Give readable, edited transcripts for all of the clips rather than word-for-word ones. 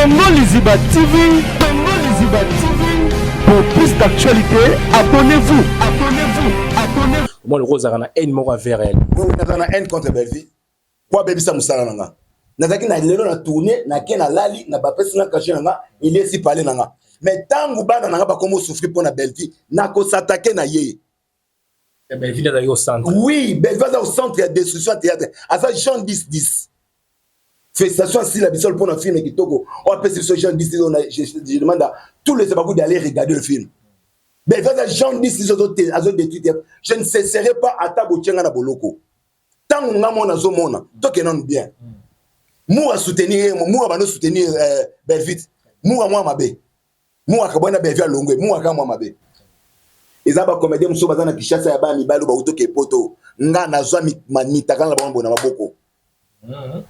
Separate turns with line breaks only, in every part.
Tongo Liziba TV, Tongo Liziba TV. Pour plus d'actualité, abonnez-vous, abonnez-vous, abonnez-vous.
Moi, le rose a un haine mort envers elle.
Moi, on a une haine contre Belvi. Quoi, bébé, ça moussala nanga. Nazaki na lelo na tourner, na ken na lali, na bapesi na caché nanga, il est si parlé nanga. Mais tant que bana nanga ba comment souffrir pour na Belvi, na ko s'attaquer na yé.
Belvi est au centre.
Oui, Belvi est au centre de destruction théâtre. À ça, Jean 10-10. Félicitations si la bison pour un film qui toko. On appelle ce Jean 10-10. Je demande à tous les abagous d'aller regarder le film. Belvi est Jean 10-10 à zone d'étude. Je ne cesserai pas à tabouchenga na boloko. Tant que nous avons mona, toi qui non bien. Moi soutenir, moi va nous soutenir Belvit. Moi mabe. Moi kabona Belvi à Longwe, moi ka moi mabe. Ils ont comédien muso bazana kishasa ya ba mi balo ba utoke poto. Nga na zwa mi takana ba mbona maboko.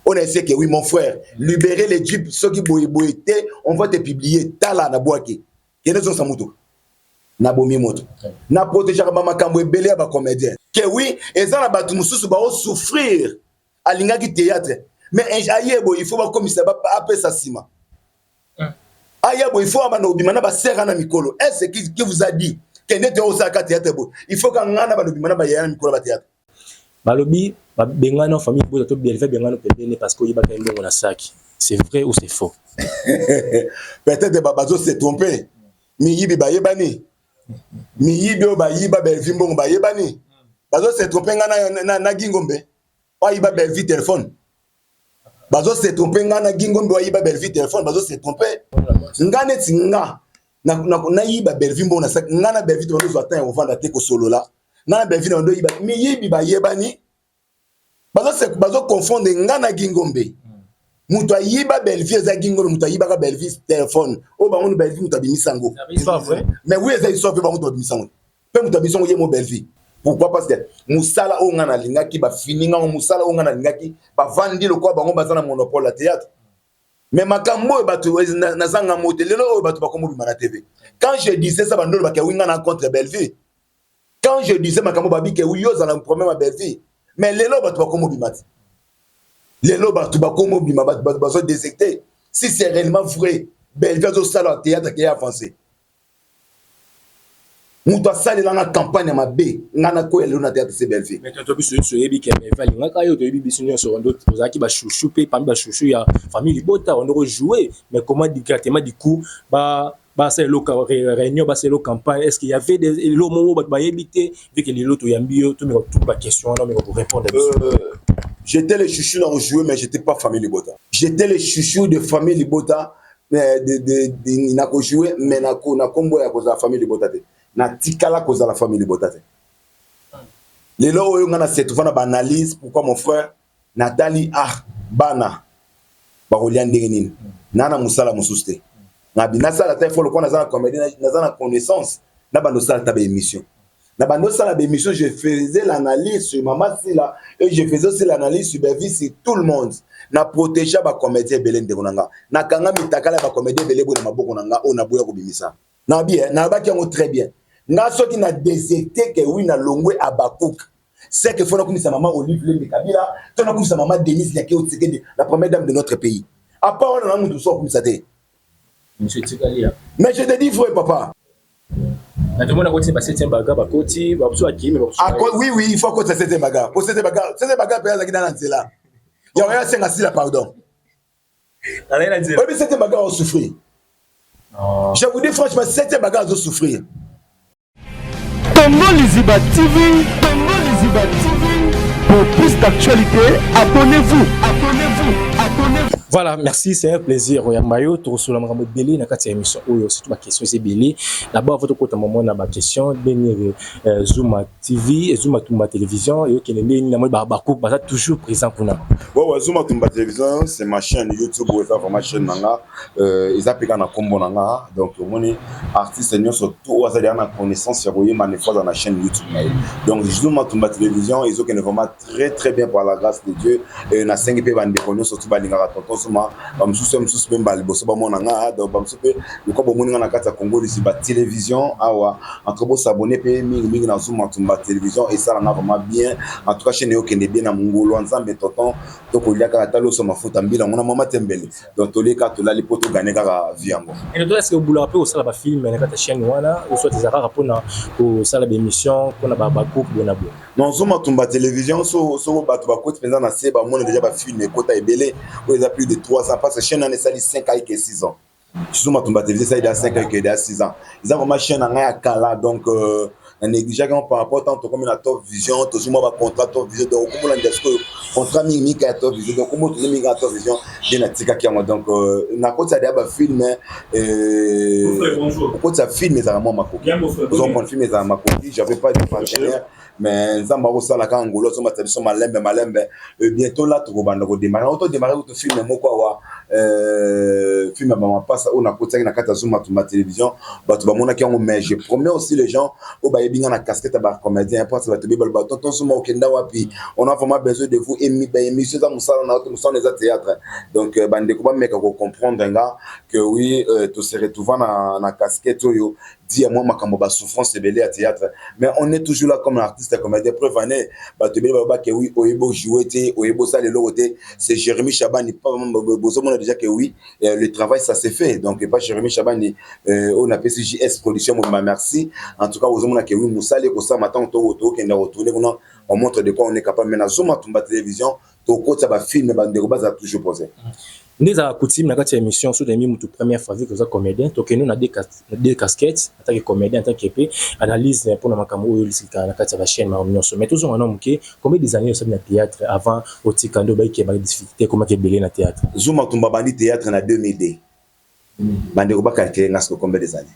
On essaie que oui mon frère, libérer les jeeps ceux qui boyete, on va te publier tala na boaki. Kene son samuto. Na bomi moto. Na protéger ba makambo ebele ba comédien. Que oui, ezana ba tumususu ba souffrir à l'ingaki théâtre. Mais ayebo il faut ba commissaire ba appeler ça ciment. Ayebo il faut abana obimana ba serra na mikolo. Est-ce qui vous a dit que n'était au saka théâtre bo? Il faut qu'on ngana ba obimana ba yana mikolo ba théâtre.
Balobi ba bengana famille bo to Belvi bengana pembeni parce que yiba kayembo na sac. C'est vrai ou c'est faux?
Peut-être babazo s'est trompé. Mi yibi ba yebani. Mi yibi o ba yiba Belvi mbongo ba yebani. Bazo s'est trompé ngana na gingombe. Wa yiba Belvi téléphone. Bazo s'est trompé ngana gingombe wa yiba Belvi téléphone. Bazo s'est trompé. Ngane tinga na yiba Belvi mbongo na sac. Ngana Belvi to zo atteint au vendre te ko solo là. Ngana Belvi na ndo yiba mi yibi ba yebani. Bazo confondre ngana gingombe. Mutu ayiba Belvi eza gingombe mutu ayiba ka Belvi téléphone. O ba ngonu Belvi mutu abimisango. Mais oui eza histoire ba mutu abimisango. Pe mutu abimisango ye mo Belvi. Pourquoi? Parce que musala o ngana lingaki ba fininga musala o ngana lingaki ba vandi le quoi bango bazana monopole la théâtre. Mais makambo batu na zanga motelelo batu ba komo bimana TV. Quand je disais ça bandolo ba ke winga na contre Belvi. Quand je disais makambo babi ke oui yo za na problème à Belvi. Mais lelo batu ba komo bimati. Lelo batu ba komo bimaba bazo détecter si c'est réellement vrai Belvi zo sala théâtre qui a avancé. Nous doit salir dans la campagne ma B, ngana ko elo na théâtre c'est Belvi.
Mais tu as vu ce yebi qui est vali ngaka yo to yebi bisunyo sur d'autres ozaki ba chouchou pe parmi ba chouchou ya famille Libota on aurait joué mais comment directement du coup ba c'est le réunion ba c'est le campagne est-ce qu'il y avait des lo mo ba yebité vu que les loto yambi yo tout me tout ba question non mais pour répondre
j'étais le chouchou dans jouer mais j'étais pas famille Libota. J'étais le chouchou de famille Libota de na ko jouer mais na kombo ya ko za famille Libota te. Na tikala cause la famille Libota. Les lois où on a cette analyse pourquoi mon frère Nathalie bana barolian dengenin nana musala mususte na binasa la tête faut le connaître na comédie na connaissance na bando sala ta émission na bando sala émission je faisais l'analyse sur Mama Sila et je faisais aussi l'analyse sur Belvi sur tout le monde na protéger ba comédien belende konanga na kanga mitakala ba comédien belebo na maboko nanga on a boya ko bimisa na bien na ba ki on très bien. Na so qui n'a déserté que oui na longwe abakouk c'est que faut na sa maman Olive Lembe Kabila to na sa maman Denise Nyake Otsekedi la première dame de notre pays à part on a mutu so comme ça té
monsieur Tikalia
mais je te dis frère papa
na tout le monde a côté ba 7e baga ba koti ba so akimi ba
oui il faut que ça 7e baga pour 7e baga pe azaki dans nzela ya wa senga sila pardon
na la nzela
oui 7e baga on souffrir je vous dis franchement 7e baga on souffrir.
Tongo Liziba TV, Tongo Liziba TV. Pour plus d'actualité, abonnez-vous, abonnez-vous, abonnez-vous.
Voilà, merci, c'est un plaisir. Mayo, tu reçois la maman Belé, na kati émission. C'est toute ma question, c'est Belé. D'abord, votre côté, maman, na ma question, dernier Zoom TV, Zoom Tumba Télévision, et qui est na moi Babakou, bah toujours présent pour nous.
Ouais, Zoom Tumba Télévision, c'est ma chaîne YouTube, où ça ma chaîne nanga, ils appellent na combo nanga, donc mon artiste senior surtout, ça dire na connaissance sur voyer manifeste dans la chaîne YouTube. Donc Zoom Tumba Télévision, ils ont vraiment très très bien par la grâce de Dieu, et na 5 pays bande connu surtout balinga tonton suma bamususu pe mbali boso bamona nga donc bamususu pe loko bomoni nga na kati ya Congo lisi ba télévision awa entre bo s'abonner pe mingi na Zoom tumba télévision et ça là vraiment bien en tout cas chaîne yo kende bien na mungolo nzambe tonton to ko liaka talo so mafuta mbila ngona mama tembele donc to leka to la lipoto gagner ka viango
et donc est-ce que vous rappelez au sala ba film na kati chaîne wana ou soit ezaka rapona au sala ba émission pona ba coupe bona bo
non Zoom tumba télévision so bato ba côté pendant na se ba mona déjà ba film et kota ebele ou ils a plus de 300 parce que chaîne na sali 5 ans et 6 ans Zoom tumba télévision ça il y a 5 ans et 6 ans ils ont vraiment chaîne na kala donc na négligeant par rapport tant comme na Top Vision to Zoom ba contrat Top Vision donc comme la desko contrat mingi ka Top Vision donc comme to mingi Top Vision de na tika kia donc na côté ça ba film côté ça film ça vraiment makoki vous en prendre film ça makoki j'avais pas de partenaire mais nzamba ko sala ka ngolo so matadiso malembe bientôt là to banda ko démarrer auto démarrer auto film moko wa film ba passa on a côté na kata Zoom ma télévision ba to ba mona ki on mais je promets aussi les gens au ba yebinga na casquette ba comédien parce que ba to bibal ba tonton so mo kenda wapi on a vraiment besoin de vous émission ça musala na auto musala les théâtre donc bande ko ba meka ko comprendre nga que oui to se retrouver na casquette yo dit à moi makambo ba souffrance ebele à théâtre mais on est toujours là comme artiste comédien preuve année ba to bibal ba que oui oyebo jouer té oyebo ça le loté c'est Jérémy Chabani pas besoin on a déjà que oui le travail ça s'est fait donc pas Jérémy Chabani on a PCJS production moi merci en tout cas aux hommes que oui musale ko ça matin to kenda retourner on montre de quoi on est capable mais na Zoom tumba télévision to ko ça ba film ba ndeko ba za toujours poser
Ndeza coutume na kati ya émission sur des mutu première fois que vous êtes comédien donc nous on a deux casquettes en tant que comédien en tant que analyse pour na makambo oyo lisika na kati ya chaîne ma nyonso mais toujours un homme qui combien des années au na théâtre avant au tikando ba ki ba difficulté comment que belé na théâtre
Zoom tumba bandi théâtre na 2002 bande ko ba calculer na combien des années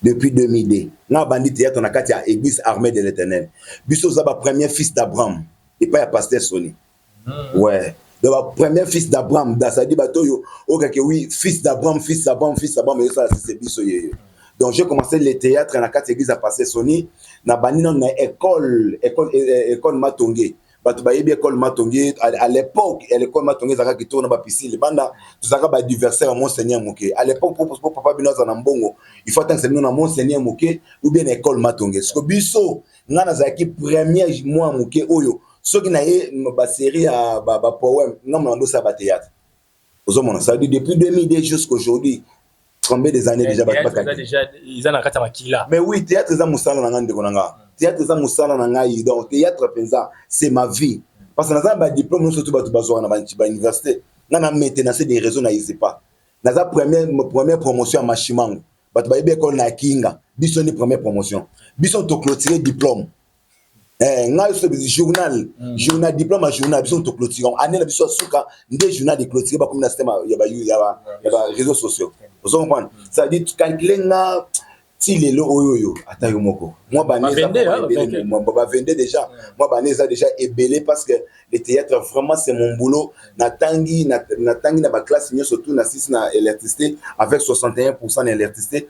depuis 2002 na bandi théâtre na kati ya église armée de l'Éternel biso za ba premier fils d'Abraham et pas ya pasteur Sony ouais de la premier fils d'Abraham ça dit batoyo OK oui fils d'Abraham mais ça c'est biso yeyo donc j'ai commencé le théâtre na quatre église à passer Sony na bani na école Matongé bato ba yebi école Matongé à l'époque l'école Matongé zaka ki tourna ba piscine banda tuzaka ba diversaire à Monseigneur Moké à l'époque pour papa binoza na mbongo il faut attendre na Monseigneur Moké ou bien école Matongé parce que biso ngana zaki premier mois Moké oyo ce qui n'a pas série à poème non mais ça va théâtre ça dit depuis 2002 jusqu'à aujourd'hui combien des années déjà
déjà ils en a kata makila
mais oui théâtre ça musala na ngande konanga théâtre ça musala na ngai donc théâtre penza c'est ma vie parce que na ba diplôme nous surtout ba zo na ba université na maintenant c'est des réseaux na yise pas na za première promotion à Machimango ba ba yebe école na Kinga biso ni première promotion biso to clôturer diplôme nga so journal diplôme à journal biso to clôturer année na biso suka ndé journal de clôturer ba comme na système ya ba réseaux sociaux vous comprenez ça dit calculer nga ti lelo oyoyo ata yo moko moi ba vendre déjà moi ba neza déjà ébélé parce que le théâtre vraiment c'est mon boulot na tangi na ba classe nyo surtout na 6 na électricité avec 61% d'électricité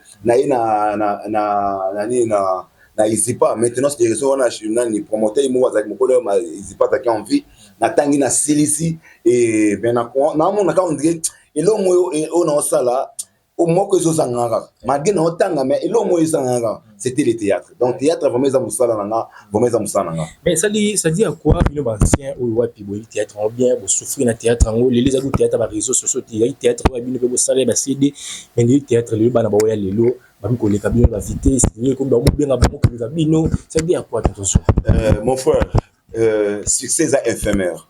na isipa maintenant c'est raison on a journal ni promoteur mo wazaki mokolo ma isipa ta envie na tangi na silisi et ben na mon ka on dirait elo moyo on a ça là au moins que zo sanganga malgré na otanga mais elo moyo sanganga c'était le théâtre donc théâtre vraiment za musala nanga
mais ça dit à quoi bino ancien ou wapi bo théâtre en bien bo souffrir na théâtre ngo les agu théâtre ba réseaux sociaux théâtre wa bino bo sala ba CD mais le théâtre le bana ba ya lelo ko le kabino ba vitesse ni ko ba mo bien ba mo ko kabino ça dit à quoi attention
mon frère succès à éphémère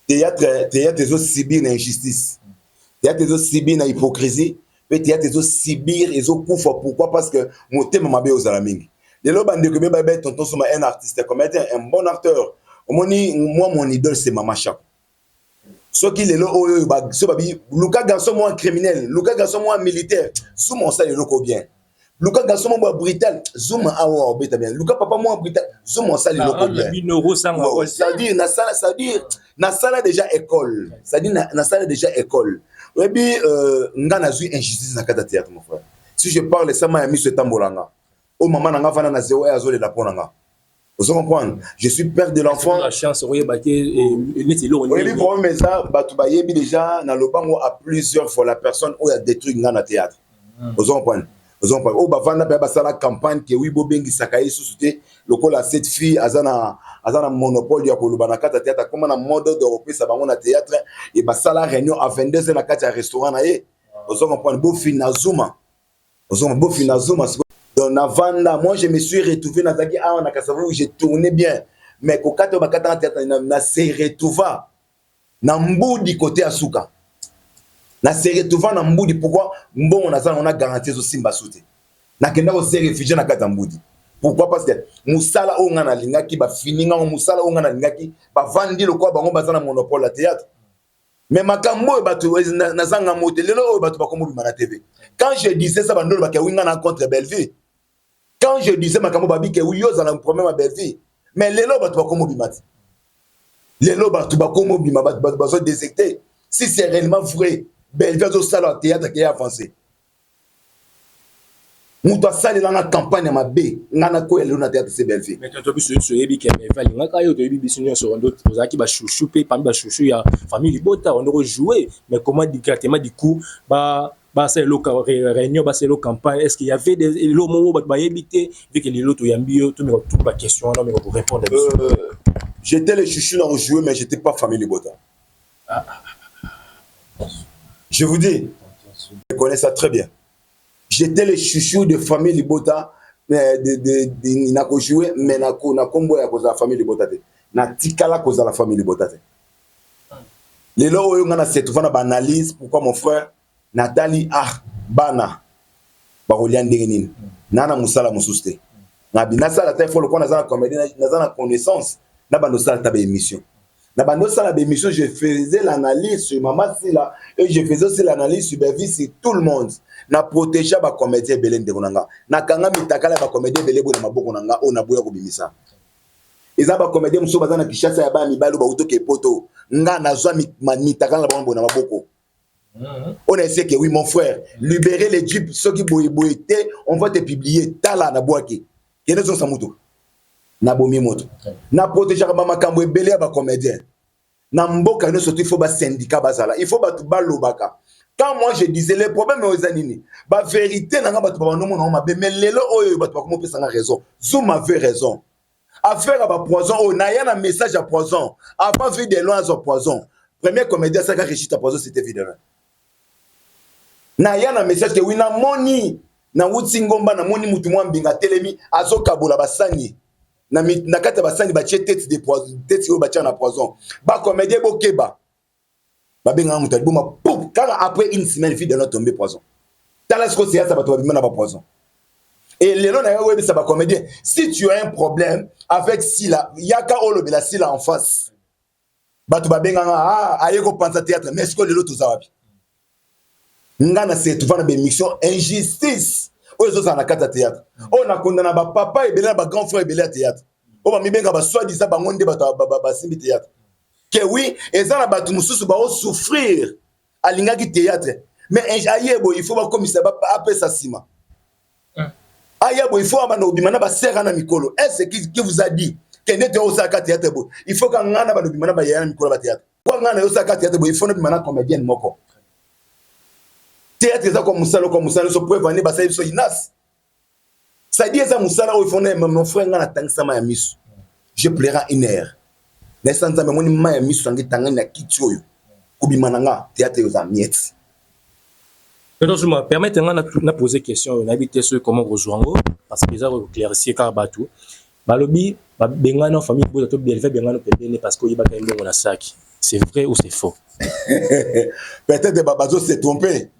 théâtre zo subir l'injustice théâtre zo subir na hypocrisie théâtre zo subir et zo kufa pourquoi parce que mon thème mabe ozala mingi lelo bande ko ba tonton soma un artiste comédien un bon acteur omoni moi mon idole c'est Mama Chako ce qui lelo oyo ba so babi Luka garçon moi criminel Luka garçon moi militaire sous mon ça lelo ko bien Luka garçon moi brutal zoom awa obeta bien Luka papa moi brutal zoom mon ça lelo ko bien ça dire na sala déjà école ça dit na sala déjà école et puis ngana zui injustice na kata théâtre mon frère si je parle ça m'a mis ce tambolanga o maman nga fana na zéro azo le la ponanga Vous comprenez? Je suis père de l'enfant.
La chance, oui,
le problème est ça, déjà, dans le banc, à plusieurs fois, la personne où il a détruit le théâtre. Vous comprenez? Vous comprenez? Au Bavana, la campagne qui oui, Bobengi Sakaï, sous-souté, le col à cette fille, Azana monopole, il y a pour le banacata théâtre, comme un mode d'Europe, ça va mon théâtre, et ça la réunion à 22h, la carte à restaurant, vous comprenez? Beau fin Nazuma. Vous comprenez? Beau fin Nazuma. Dans Navanda, moi je me suis retrouvé dans Zaki, on a cassé, j'ai tourné bien. Mais quand on a théâtre, na se retrouva na Mboudi côté Asuka. Na se retrouva na Mboudi, pourquoi? Bon, on a garanti au Simba Souté. Na kenda ko se réfugié na kata Mboudi. Pourquoi? Parce que Moussala o ngana lingaki ba fininga Moussala o ngana lingaki ba vandi le quoi bango bazana monopole la théâtre. Mais makambo batu na zanga motelelo batu ba komo bimana TV. Quand je disais ça bandolo ba ke winga na contre Belleville. Quand je disais makambo babi ke wiyo za na problème à Belleville. Mais les lots batu ba komo bimati. Les lots batu ba komo bimati ba so détecter si c'est réellement vrai. Belleville zo sala théâtre qui est avancé. Muto sali la campagne ma B ngana ko ele na théâtre c'est Belleville.
Mais quand tu biso so yebi ke me vali ngaka yo to yebi biso nyonso ndo ozaki ba chouchou pe parmi ba chouchou ya famille bota on doit jouer mais comment directement du coup ba c'est le réunion ba c'est le campagne est-ce qu'il y avait des lo mo ba yebité vu que les lots to yambio to me tout ba question non mais pour répondre
j'étais le chouchou dans jouer mais j'étais pas famille bota. Je vous dis je connais ça très bien. J'étais le chouchou de famille Libota, de nako jouer, mais na combo ya koza la famille Libota te. Na tikala koza la famille Libota te. Les lois où on a cette fois na analyse pourquoi mon frère Nathalie bana ba Olian Derenin. Nana musala mususte. Na binasa la taille faut le qu'on a comédie na connaissance na bando sala tabe émission. Na bando sala émission je faisais l'analyse sur Maman Sila et je faisais aussi l'analyse sur Bevi sur tout le monde. Na protéger ba comédien belé de konanga na kanga mitakala ba comédien belé bo na maboko nanga o na boya ko bimisa eza ba comédien muso bazana kishasa ya ba mibalo ba utoke poto nga na zwa mitakala ba na maboko on essaie que oui mon frère libérer les jupes ceux qui boyete on va te publier tala na boake kene zo samuto na bomi moto na protéger ba makambo belé ba comédien na mboka no surtout il faut ba syndicat bazala il faut ba balobaka. Quand moi je disais les problèmes aux années, la vérité n'a pas de mais les gens ont raison. Zoom avait raison. Affaire à poison, on a un message à poison. Avant vu des lois à poison. Premier comédien, ça a réussi à poison, c'était évident. Na un message que oui, na moni, na wutsingomba, na moni mutumwa mbinga telemi, azo kabola basani. Na kata basani ba tête de poison, tête au bâtiment à poison. Ba comédien bokeba. Car après une semaine, il de tomber poison. Et les gens ça va comédien. Si tu as un problème avec Sila, il y a qu'à olobe la Sila en face. Tu vas bien aïe ko penser théâtre, mais est-ce que les autres zawabi? Ngana c'est tu vas dans mission injustice. Aux autres en a quatre théâtre. On a condamné ba papa et belé ba grand frère et belé théâtre. On va mi benga ba soit disant ba ngonde ba simbi théâtre. Que oui, et ça la batu mususu ba souffrir à l'ingaki théâtre. Mais ayebo il faut ba commissaire ba apé sa sima. Ayebo il faut abano bimana ba serra na mikolo. Est-ce qui vous a dit que n'était au saka théâtre bo? Il faut que ngana ba bimana ba yana mikolo ba théâtre. Kwa ngana au saka théâtre bo il faut no bimana comédien moko. Théâtre ça comme musalo so preuve ani ba sa so inas. Ça dit ça musala au fond mon frère ngana tangisa ma ya misu. Je plairai une heure. Naissance mais moni maya misu sangi tanga na kitioyo kubimananga théâtre aux amiettes.
Alors je me permets de poser question on habite ceux comment rejoindre parce que ça éclaircir car batou balobi ba bengana famille bo to belve bengana pembeni parce que yiba kaimbo na sac c'est vrai ou c'est faux?
Peut-être babazo s'est trompé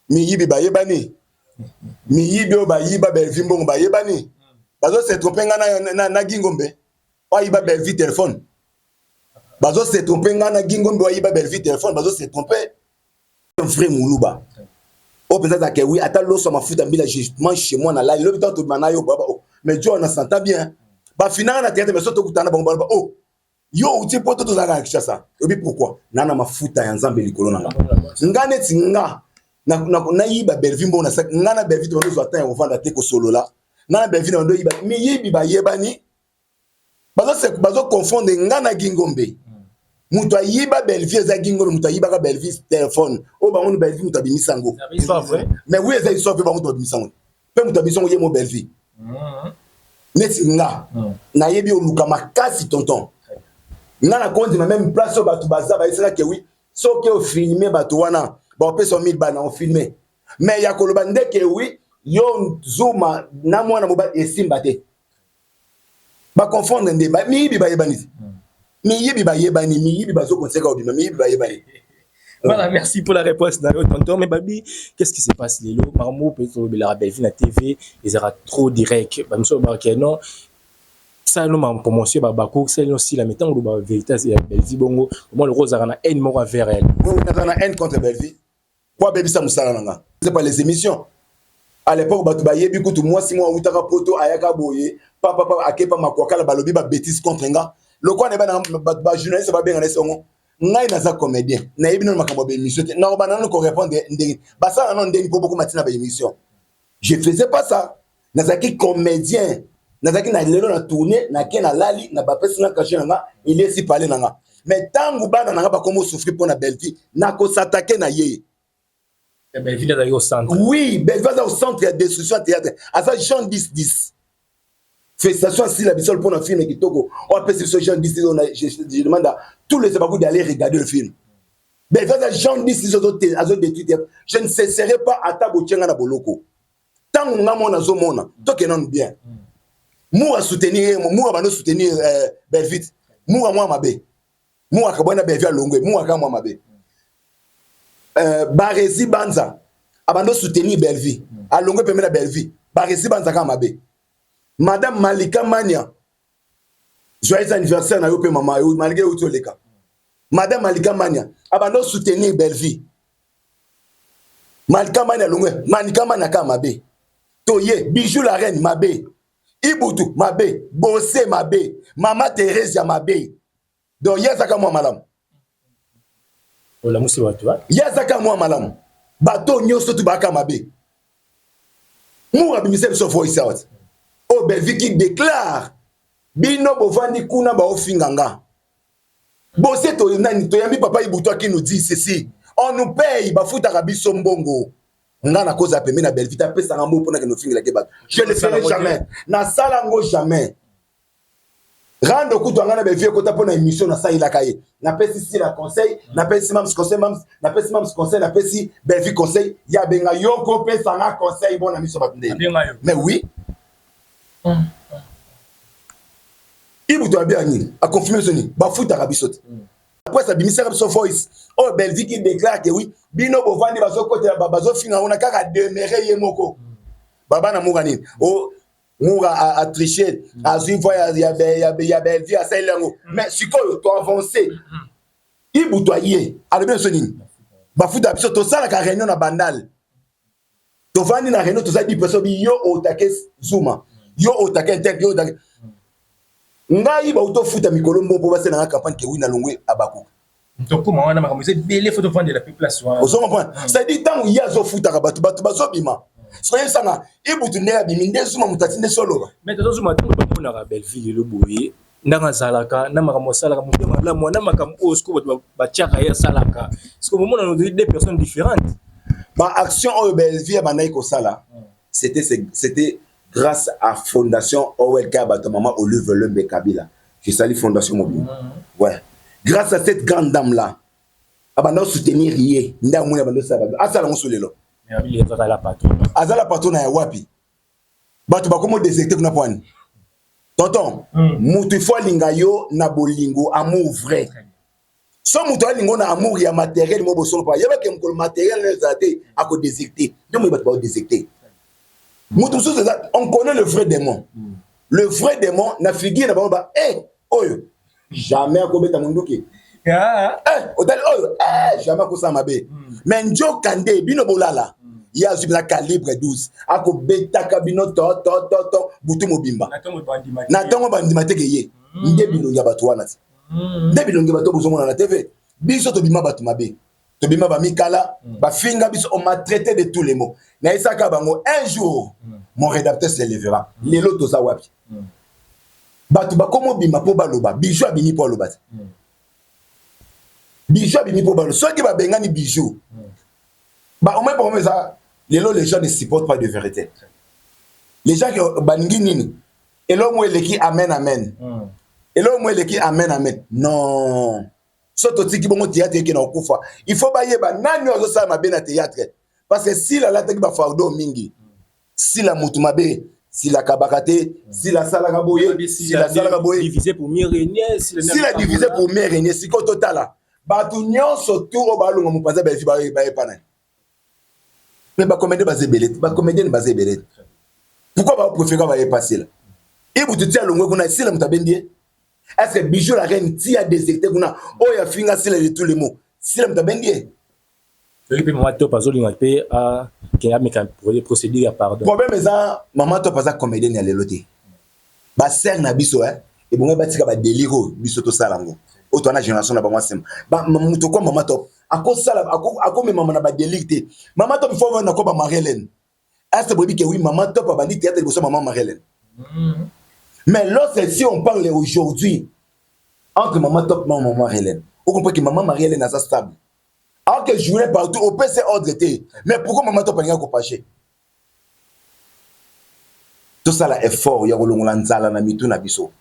mi yibi ba yebani mi yibi o ba yiba belvimbo ba yebani bazo s'est trompé ngana na gingombe o yiba belvi téléphone. Bazo s'est trompé ngana gingon doit yiba belvi téléphone bazo s'est trompé un frère muluba o peut-être que oui ata lo so ma futa mbila justement chez moi na la le temps to manayo baba mais Dieu on s'entend bien ba finanga na théâtre mais so to kutana ba baba oh yo uti poto to zaka kishasa obi pourquoi nana mafuta ya nzambe likolo na ngane tinga na yiba belvi mbona sa ngana belvi to ndo zo ata ya ovanda te ko solo la nana belvi ndo yiba mi yibi ba yebani bazo confondre ngana Gingombe. Mutu ayiba Bellevue za Gingombe, mutu ayiba ka Bellevue téléphone. O ba on Bellevue mutu abimisango.
C'est pas vrai.
Mais oui, ça histoire ba mutu abimisango. Pe mutu abimisango ye mo Bellevue. Neti nga. Na yebi o luka makasi tonton. Nga na konti na même place au batu baza ba isaka ke oui. So ke o filmer batu wana, ba opé 1000 bana on filmer. Mais ya koloba ndeke oui, yo Zuma na mwana moba esimba te. Ba confondre ndé ba mi bi ba yebani. Mi yibi ba yebani, mi yibi ba zo konseka obima, mi yibi ba yebani.
Voilà, merci pour la réponse, tonton. Mais Babi, qu'est-ce qui se passe, Lelo? Marmo, peut-être la Bellevue na TV, ils sera trop direct. Bah, monsieur Barké, non. Ça, nous, ma promotion, Babako, c'est aussi la méthode où la vérité, c'est la Bellevue, bongo. Comment le rose a un haine, moi, vers elle.
Oui, on a une haine contre Bellevue. Quoi, Baby, ça, moussala, nanga. C'est pas les émissions. À l'époque, Batouba yebi, kutu, moi, si moi, outaka poto, ayaka boye, papa, akepa, makwaka, la balobi, ba bêtise contre nga. Le quoi n'est pas dans Batouba journaliste, va bien en son. Ngai naza comédien. Na yebi, non, makambo, émission. Na, on va nous répondre, basa, non, ndeng, pour beaucoup, matina, émission. Je faisais pas ça. Nazaki comédien. Nazaki na lelo na tourner, na ken na lali, na ba pesi na caché nga, il est si parler nga. Mais tangu bana nga ba komo souffrir pour na Bellevue, na ko s'attaquer na ye.
Bellevue est au centre.
Oui, Bellevue est au centre de destruction théâtre. À ça Jean 10. Félicitations si la bisole pour un film qui toko. On appelle ce Jean 10, je demande à tous les abagous d'aller regarder le film. Bellevue est Jean 10 je ne cesserai pas à tabotienga na boloko. Tangu nga mona zo mona, to kenon bien. Moura soutenir, moura bano soutenir Bellevue. Moura moi mabe. Moura kabona Bellevue longwe, moura ka moi mabe. Baresi Banza abando soutenir Bellevue. A longwe pemela Bellevue. Baresi Banza ka mabe. Madame Malika Mania. Joyeux anniversaire na yo pe mama yo malgré uto leka. Madame Malika Mania abando soutenir Bellevue. Malika Mania longwe, Malika Mania ka mabe. Toye Bijou la reine mabe. Ibutu mabe, Bossé mabe, Mama Thérèse mabe. Donc yezaka moi malam.
Ola musi watu wa.
Yezaka moi malam. Bato nyoso tu baka mabe. Moura bimise so voice out. O Bellevue qui déclare bino bovandi kuna ba ofinganga. Bossé to nani to yambi papa Ibutu qui nous dit ceci. On nous paye ba futa biso mbongo. On a la cause à payer na Bellevue ta pesa ngambo pour que nous finir la kebat. Je ne le ferai jamais. Na salango jamais. Rando kutu ngana Bellevue ko ta pona émission na sa ila kaye. Na pesi si la conseil, na pesi mams conseil mams, na pesi mams conseil, na pesi Bellevue conseil, ya benga yoko pesa na conseil bon ami so batende. Mais oui. Ibutu abiani a confirmer soni. Ba futa rabisot. Après ça bimisera son voice. Oh Bellevue qui déclare que oui, bino bovandi bazo côté bazo finga on a kaka demeurer yemoko. Baba na mugani. Oh Moura a triché, a vu voyage ya Bellevue à Sailango. Mais si quoi tu avancer. Ibutu aye, ale bien soni. Ba futa biso to sala ka réunion na bandal. To vandi na réunion to sa 10 personnes yo otake Zuma. Yo otake inter yo otake. Ngai ba uto futa mikolo mbo ba sena campagne ke wina longwe abako.
Donc comment on a makamuse belé photo prendre la place wa.
Ozo comprendre. Ça dit tant il y a zo futa ka batu bazo bima. Soyez sanga Ibutu ne abimi nde Zuma mutati nde solo. Mais
to Zuma to ba mona ka Bellevue le boye. Ndanga zalaka na makambo salaka mutema la mwana makambo osko ba tiaka ya salaka. Parce que moment on a deux personnes différentes.
Ba action au Bellevue ba naiko sala. C'était grâce à Fondation Owel Kabata Maman Olive Lembe Kabila. Je salue Fondation Mobile. Ouais. Grâce à cette grande dame-là, abandon soutenir rier. Nda mouya abandon ça. Asala mosulelo.
Mais abi les la patron.
Azala patron na wapi. Batu ba komo déserter kuna pwani. Tonton, mutu fo linga yo na bolingo amour vrai. So mutu lingo na amour ya matériel mo boson pa. Yeba ke mko matériel na zate ako déserter. Donc batu ba déserter. On connaît le vrai démon. Le vrai démon na figure na ba oyo jamais akobeta munduki. Odali oyo jamais ko samabe. Mais njo kande bino bolala. Ya zubila calibre 12. Akobeta kabino to butu mobimba. Na tongo bandima teke ye. Nde bilonga batu wana. Nde bilonga batu bozomona na TV. Biso to bima batu mabe. To bima ba mikala, ba finga biso on m'a traité de tous les mots. Na isaka bango un jour mon rédacteur se lèvera. Lelo to za wapi. Batu ba komo bima po baloba bijou abimi po loba bijou abimi po baloba ceux qui va bengani bijou ba au moins pour ça les gens ne supportent pas de vérité les gens qui baningi nini et l'homme est qui amen amen et l'homme est qui amen amen non soto tiki bongo théâtre qui na okufa il faut ba yeba nani ozo sa mabe na théâtre parce que si la teki ba fardo mingi si la mutu mabe si la kabakate, si la salaka boye, si la salaka boye,
divisé pour mieux régner,
si la divisé pour mieux régner, si ko total batu nyonso tout au balunga mupaza ba fi ba epana. Mais ba comédien basé belé, ba comédien basé belé. Pourquoi ba préférer ba passer là? Et vous te tia longo kuna si la mutabendie. Est-ce que bijou la reine tia détecté kuna o ya finga si la de tous les mots. Si la mutabendie.
Et puis moi top azolinga pe a qui a mécan procédure à pardon.
Problème est ça maman top pas comédien ya leloté. Ba ser na biso et bon ba tika ba déliro biso to salango. Auto na génération na ba moi sem. Ba muto ko maman top. Ako sala ako me maman na ba délité. Maman top il faut na ko ba Marie-Hélène. Est-ce que que oui maman top a bandit théâtre de maman Marie-Hélène. Mais lorsque si on parle aujourd'hui entre maman top et maman Marie-Hélène, vous comprenez que maman Marie-Hélène est stable. Alors que je voulais partout, au PC ordre était. Mais pourquoi maman top n'a pas pâché? Tout ça là est fort. Il y a le lanzala na mitu na biso.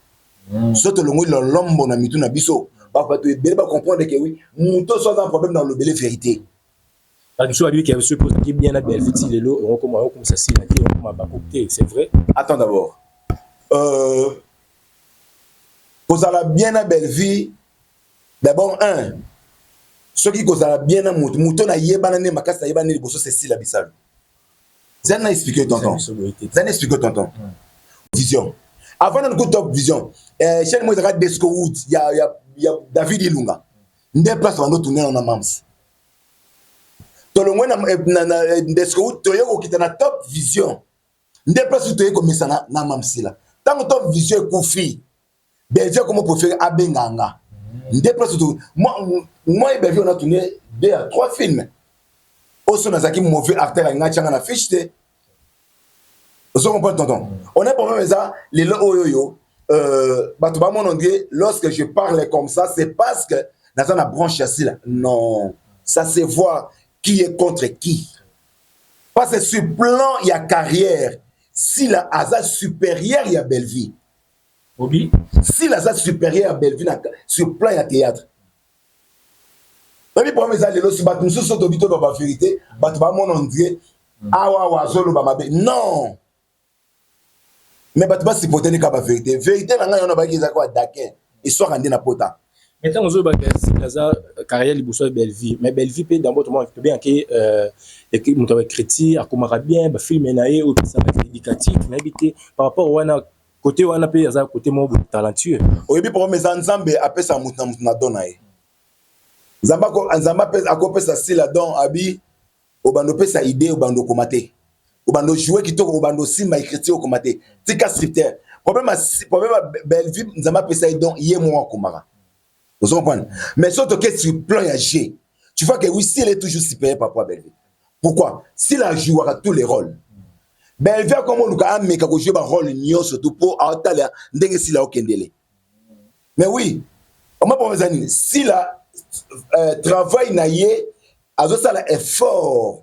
Surtout le mot l'ombo na mitu na biso. Parce que tu dois comprendre que oui, muto soit un problème dans le belle vérité.
Parce que lui qui a suppose qui bien la belle fille les lots, on comme ça si là qui on m'a pas coupé, c'est vrai.
Attends d'abord. Pour ça la bien la belle vie. D'abord ceux qui causent la bien à mouton na yebana ne makasa yebana ne bosso c'est si la bisal. Ça n'a expliqué tonton. Ça n'a expliqué tonton. Vision. Avant de nous top vision. Chez moi regarde Desco Wood, il y a David Ilunga. Ndé place on tourner en amams. To le moins na Desco Wood to yoko kita na top vision. Ndé place to yoko misana na mamsila. Tant que top vision kufi. Belgique comment préférer abenganga. Moi et Belgique on a tourné 2 à 3 films. Aussi on a zaki mauvais acteur à ngachanga na fiche. Vous comprenez tonton. On est pour même ça les oyoyo lorsque je parle comme ça c'est parce que dans la branche chassis là. Non, ça se voit qui est contre qui. Parce que sur plan il y a carrière, si la hasard supérieur il y a Belleville.
Obi.
Si la salle supérieure à Belleville sur plan de théâtre. Pour mes alliés, si nous sommes obligés de la vérité, on dirait non. Mais tu vas supporter la vérité. Vérité, on a dit que ils sont rendus na pota.
Maintenant, on a carrière de Belleville. Mais Belleville, peut dans votre monde, bien que chrétien, à comment bien, film ou éducatif, par rapport au côté on a payé ça côté mon talentueux
au début pour mes ensemble après ça mutna donae zamba ko nzamba pesa akopesa sila don abi obando pesa idée obando komate obando jouer kitoko obando simba écriture komate tika scripteur problème Belleville nzamba pesa don yé moi komara vous comprenez mais surtout que sur plan ya G tu vois que oui si elle est toujours supérieur par rapport à Belleville pourquoi si la jouera tous les rôles Belleville comment nous a mis jouer un rôle surtout pour atalia ndenge si la okendele. Mais oui, on m'a pas besoin si la travail na yé azo ça la effort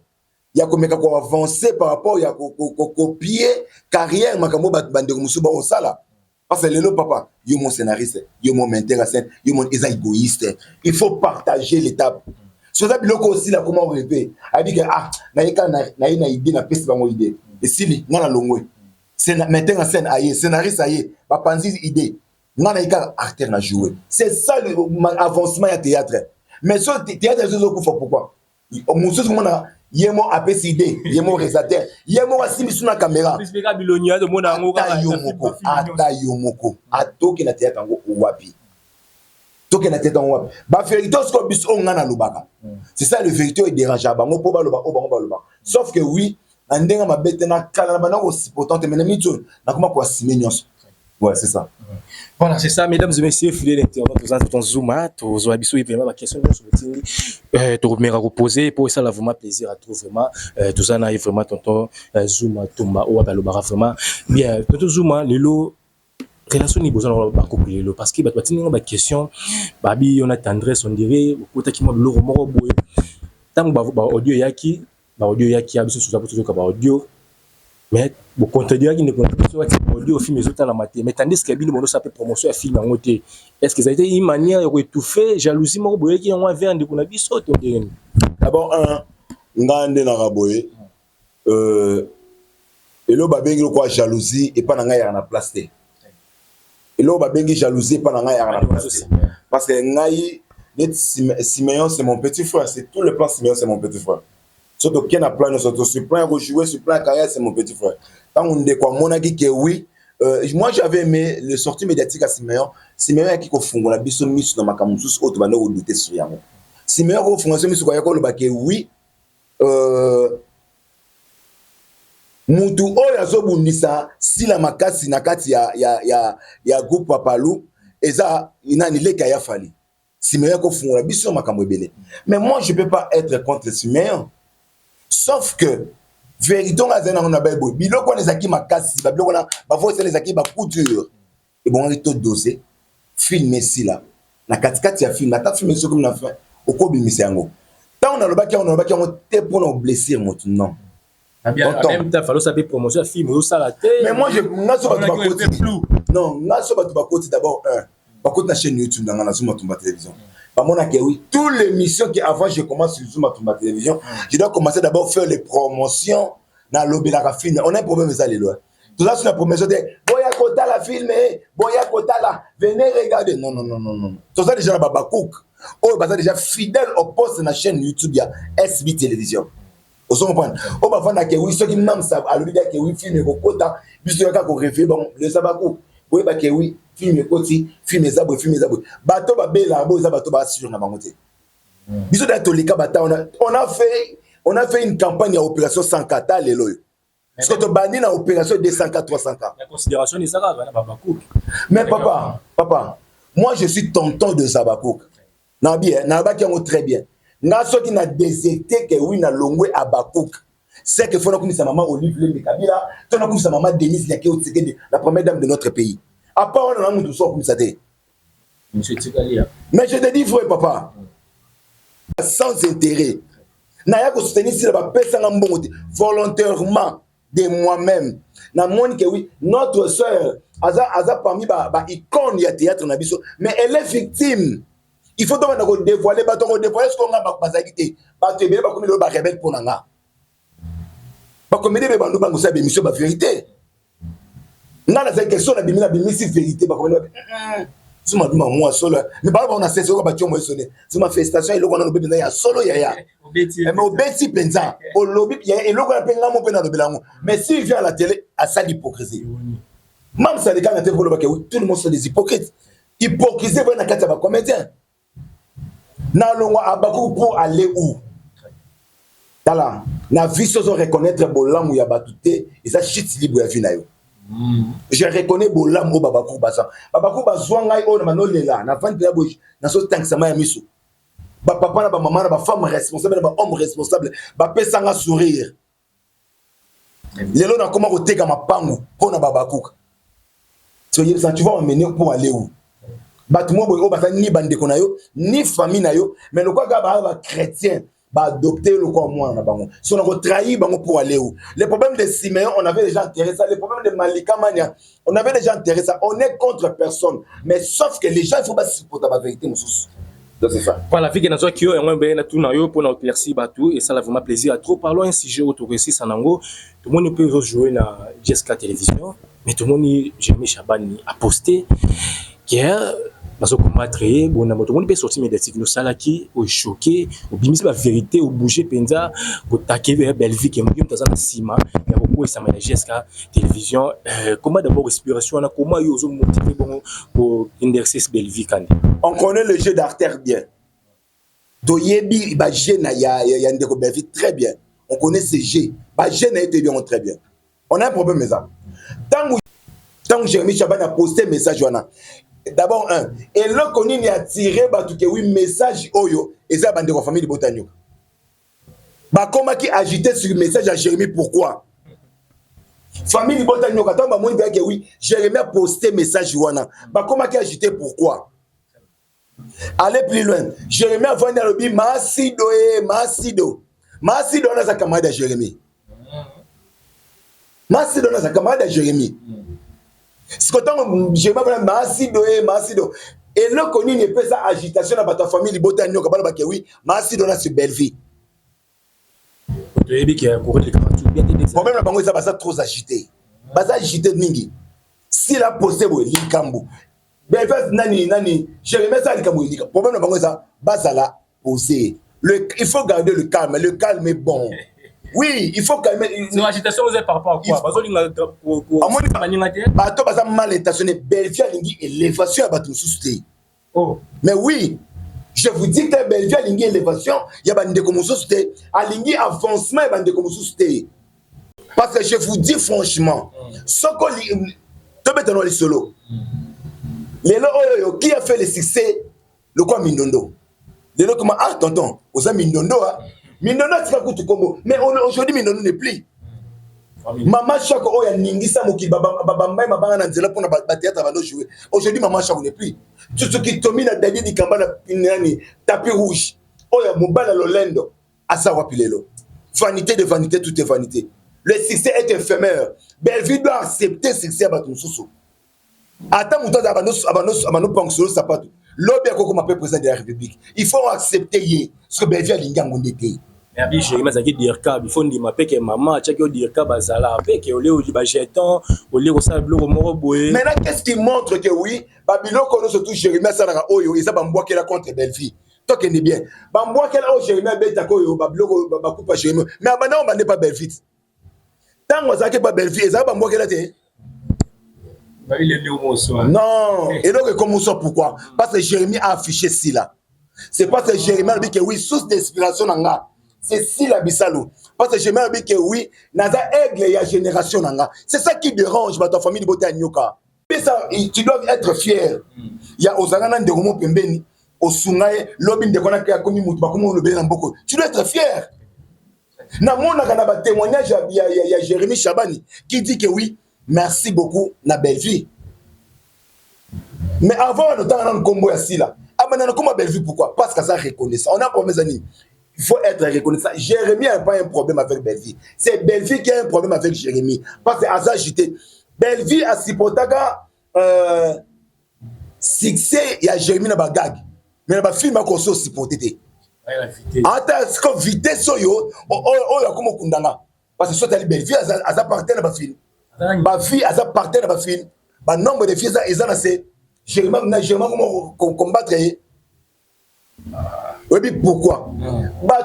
ya ko meka ko avancer par rapport ya ko copier carrière makambo bande musuba o sala parce que le papa yo mon scénariste yo mon metteur en scène yo mon égoïste il faut partager l'étape sur ça biloko aussi là comment rêver a dit que na idée na peste bango idée. Et si on a l'ongwe, c'est metteur en scène aïe, scénariste aïe, pas penser idée, on a un acteur à jouer. C'est ça l'avancement du théâtre. Mais ce théâtre, c'est pourquoi? Mon souci, on a yémo APC idée, yémo réalisateur, yémo assis sur la caméra. Ata yomoko, ato qui na théâtre en wapi. Toke na théâtre en wapi. Ba vérité, ce qu'on bis on a na lubaka. C'est ça le vérité est dérangeable. Bango po ba loba, sauf que oui. Andenga mabete na kala na aussi potente mais namitu na comment quoi simenyos. Ouais, c'est ça.
Voilà, c'est ça mesdames et messieurs, fidèles internautes, ton Zoom, to zo abiso vraiment la question sur le tindi to me reposer pour ça là vraiment plaisir à trouver vraiment tout ça na vraiment tonton Zoom Tomba ou ba lo bara vraiment bien tonton Zoom lelo relation ni besoin ba couple lelo parce que ba tini ba question babi on a tendresse on dirait kota ki mo lo moko boye tant ba audio yaki abiso sur ka ba audio mais bo contredire qui ne connaît pas audio film les autres la maté mais tandis que bino ça peut promotion à film en côté est-ce que ça a été une manière de étouffer jalousie moko boye qui on avait ande kuna biso to ndenge
d'abord un ngande na raboye et là babengi quoi jalousie et pas na ngai na place té et là babengi jalousie pas na ngai na place parce que ngai Siméon c'est mon petit frère, c'est tout le plan Siméon c'est mon petit frère. Surtout qu'il y a plein de surtout sur plein rejouer sur plein carrière c'est mon petit frère. Quand on dit quoi mon aki que oui moi j'avais aimé le sortie médiatique à Siméon qui confond la biso miss dans ma camus autre bande ou douter sur yango. Siméon ko fond miss ko yakolo ba que oui mutu oyo azobundisa sila makasi na kati ya groupe Papalou eza inani leka ya fali Siméon ko fungula biso makambo ebele mais moi je peux pas être contre Siméon sauf que vérité on a zena on a bebo biloko les aki makasi ba biloko na ba voice les aki ba couture et bon on to doser filmer si là na katikati ya film ata filmer so comme na fin okobimisa yango tant on a le baki on te pour nous blesser motu non.
Bien, en même temps, il fallait savoir promotion film ou ça la tête.
Mais moi, je non, d'abord un. Na chaîne YouTube dans la Zoom Tumba télévision. Bah mon oui, toutes les missions qui avant je commence sur Zoom Tumba télévision, je dois commencer d'abord faire les promotions dans lobby la film. On a un problème ça les lois. Tout ça sur la promotion de Boya Kota la film, Boya Kota là, venez regarder. Non. Tout ça déjà la Babakouk. Oh, bah ça déjà fidèle au poste de la chaîne YouTube, il y a SB télévision. Au son point. On va voir que oui, ceux qui même savent, à lui dire que oui, film est quota, puisque le cas qu'on réfléchit, bon, le sabakou. Oui, bah que oui, film est quoti, film est zabou. Bateau va bella, beau, bateau va sur la monté. Bisous d'Atolika, on a fait une campagne à opération 104 les lois. Parce que tu bannis à opération 200K, 300K.
La considération des Arabes, Babakouk.
Mais papa, moi je suis tonton de Zabakouk. Non, bien, Nabaki on très bien. N'a ce qui n'a déserté que oui na longwe à Bakouk. C'est que faut comme sa maman Olive Lembe Kabila, ton comme sa maman Denise Liaké Otseke, la première dame de notre pays. À part on a tout ça comme ça té.
Monsieur Tikalia.
Mais je te dis frère papa, sans intérêt. Na ya ko soutenir si la pesa ngambongo volontairement de moi-même. Na moni que oui, notre sœur aza parmi ba icône ya théâtre na biso, mais elle est victime. Il faut donc dévoiler ce qu'on a bazakité ba te ba comme le ba rebelle pour nanga ba comme des bandu bango ça émission ba vérité nga la question na bimina bimisi vérité ba comme suma duma moi solo mais ba on a cessé ko ba tiomo sonné suma félicitations il on a lobby ya solo ya mais obeti penza o lobby ya et loko na penga mo pena lobby lango mais s'il vient à la télé à ça l'hypocrisie même ça les gars na télé ko ba tout le monde sont des hypocrites hypocrisie va na kata ba comédien na longwa abakou pour aller où tala na vie so reconnaître bolamu ya batute et ça shit libre ya vie na yo je reconnais bolamu babakou bazwa ngai o na manolela na vente ya boji na so tank sama ya miso ba papa na ba maman na ba femme responsable na ba homme responsable ba pesa nga sourire lelo na comment oteka mapangu pona babakou so tu vas m'amener pour aller où Batmo boyo bata ni bandeko na yo ni famille na yo mais le quoi ba chrétien ba adopter le quoi moi na bango si on a trahi bango pour aller où les problèmes de Siméon on avait déjà enterré ça les problèmes de Malika Mania on avait déjà enterré ça on est contre personne mais sauf que les gens il faut pas supporter la vérité monsieur donc c'est ça
voilà vie que na zo kio et moi ben na tout na yo pour na éclaircir batou et ça la vraiment plaisir à trop parlons un sujet autour de Sanango tout le monde peut jouer na Jessica télévision mais tout le monde Jérémy Chabani a posté hier parce que combattre bon na moto on peut sortir médiatique nous salaki au choqué au bimisi la vérité au bouger penza au taquer vers Belgique et moi dans la cima et beaucoup ça m'a Jessica télévision comment d'abord respiration comment ils ont motivé bon pour exercer Belgique
on connaît le jeu d'artère bien doyebi ba jeune ya ndeko Belgique très bien on connaît ces jeux ba jeune a été bien très bien on a un problème mais ça tant que Jérémy Chabani a posté message d'abord un et là qu'on y a tiré que oui message oyo et ça bande de famille de Botanio bah comment qui agité sur le message à Jérémy pourquoi famille bota nyoka tamba moi bien que oui Jérémie a posté message wana ba comment qui agité pourquoi aller plus loin Jérémie a vendu le bi masido na za camarade de Jérémie masido na za camarade de Jérémie ce que tant Jérémie va masido et le connu ne peut ça agitation dans ta famille bota nyoka ba que oui masido na sur belle vie problème na bango ça va trop agité baza agité mingi si la posté bo likambo ben nani Jérémie ça likambo lika problème na bango ça bazala posé il faut garder le calme est bon oui il faut calmer
non agitation vous êtes par rapport à quoi
bato baza mal intentionné Belleville lingi élévation à bato sous-té
oh
mais oui je vous dis que Belleville a lingi élévation, il y a des comme société, a lingi avancement, il y a des comme société. Parce que je vous dis franchement, ce qu'on te met dans les solos. Les lots qui a fait le succès, le quoi Mindondo. Les lots comment ah tonton, vous avez Mindondo Mindondo c'est pas tout combo, mais aujourd'hui Mindondo n'est plus. Maman chaque oya ningisa moki baba mabanga na nzela pona ba théâtre va jouer. Aujourd'hui maman chaque n'est plus. Tout ce qui domine David Ikamba na pinani tapis rouge. Oya mobala lolendo asa wapilelo. Vanité de vanité, tout est vanité. Le succès est éphémère. Belleville doit accepter succès à baton soso. Attends mouton abano pension sapato. L'obé comme appelle président de la République. Il faut accepter yé ce que Belleville a lingam ondeke.
Mais abi Jérémie zaki dire ka bifo ndima peke maman tchaki dire ka bazala avec olé odi ba jeton olé ko sa bloko moko boye.
Maintenant qu'est-ce qui montre que oui Babylone connaît surtout Jérémie ça na oyo et ça ba mboa la contre Belleville. Toi qui est bien. Ba mboa la o Jérémie beta ko yo Babylone ba coupe Jérémie. Mais abana on n'est pas Belleville. Tant on zaki pas Belleville ça ba mboa la té.
Ba il est né au monso.
Non, et donc comment ça pourquoi? Parce que Jérémie a affiché ci là. C'est parce que Jérémie a dit que oui source d'inspiration nanga. C'est si la bisalo. Parce que j'aimerais bien que oui, naza aigle et la génération nanga. C'est ça qui dérange ta famille de Boté Nyoka. Mais ça, tu dois être fier. Il y a Ozangana de Romo Pembeni, Osungaye, Lobin de Konaka Komi Moutou, Bakumo le Bénin Boko. Tu dois être fier. Na mona kana ba témoignage il y a Jérémie Chabani qui dit que oui, merci beaucoup na Belleville. Mais avant de temps dans combo ici là. Ah maintenant comment Belleville pourquoi? Parce que ça reconnaît. On a pour mes amis. Il faut être reconnaissant. Jérémie n'a pas un problème avec Belleville. C'est Belleville qui a un problème avec Jérémie. Parce que à ça, j'étais. Belleville a supporté succès, il y a Jérémie dans la gag. Mais dans le film, il y a supporté. Attends, c'est comme vitesse, il y a comme Kundanga. Parce que soit Belleville, elle appartient à la film. La fille, elle appartient à la film. Le nombre de filles, ils ont assez. Jérémie, comment combattre. Oui, pourquoi?